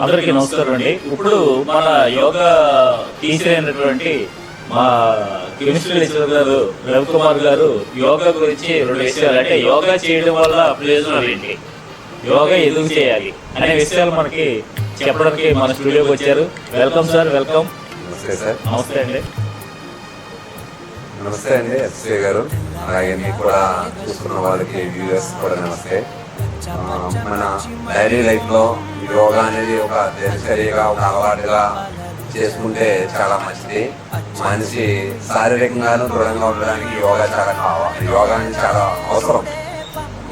అందరికీ నమస్కారం అండి. ఇప్పుడు మన యోగా టీచర్ అయినటువంటి మా కెమిస్ట్రీ లెక్చరర్ గారు రవికుమార్ గారు యోగా గురించి 2 విషయాలు, అంటే యోగా చేయడం వల్ల ప్రయోజనాలు ఏంటి, యోగా ఎందుకు చేయాలి అనే విషయాలు మనకి చెప్పడానికి మన స్టూడియోకి వచ్చారు. Welcome sir, welcome. నమస్తే సార్. నమస్తే అండి. నమస్తే అండి ఎస్ఏ గారు, అలాగే మీకు కూడా చూసుకున్న వాళ్ళకి వ్యూవర్స్ కూడా నమస్తే. మన డైలీ లైఫ్లో యోగా అనేది ఒక దినచర్యగా, ఒక అలవాటుగా చేసుకుంటే చాలా మంచిది. మనిషి శారీరకంగాను దృఢంగా ఉండడానికి యోగా చాలా కావాలి. యోగా అనేది చాలా అవసరం.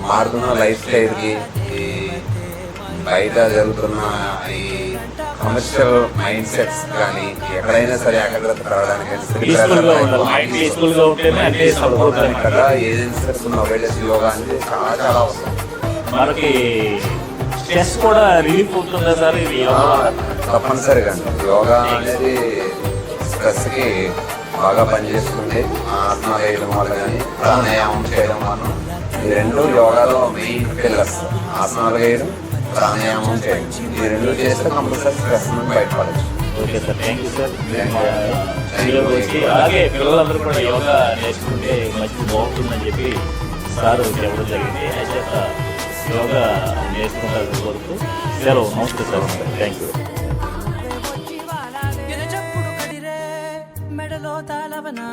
మారుతున్న లైఫ్ స్టైల్కి, ఈ బయట జరుగుతున్న ఈ కమర్షియల్ మైండ్ సెట్స్ కానీ ఎక్కడైనా సరే ఏకాగ్రత పెరగడానికి యోగా అనేది చాలా చాలా అవసరం. మనకి స్ట్రెస్ కూడా రిలీఫ్ అవుతుందా సార్ ఇది యోగా? తప్పనిసరిగా యోగా అనేది స్ట్రెస్కి బాగా పనిచేస్తుంది. ఆసనాలు వేయడం వల్ల కానీ ప్రాణాయామం చేయడం వల్ల, ఈ 2 యోగాలో మెయిన్ పిల్లర్స్. ఆసనాలు వేయడం, ప్రాణాయామం చేయడం, ఈ 2 చేస్తే కంపల్సరీ స్ట్రెస్ నుండి బయటపడచ్చు. Okay sir, thank you sir. అలాగే పిల్లలందరూ కూడా యోగా నేర్చుకుంటే మంచి బాగుంటుందని చెప్పి సార్ చెప్పడం జరిగింది. అయితే యోగా నేర్చుకుంటారు కోరుతూ సెలవు. నమస్తే సార్, థ్యాంక్ యూ. మెడలో తాళవనా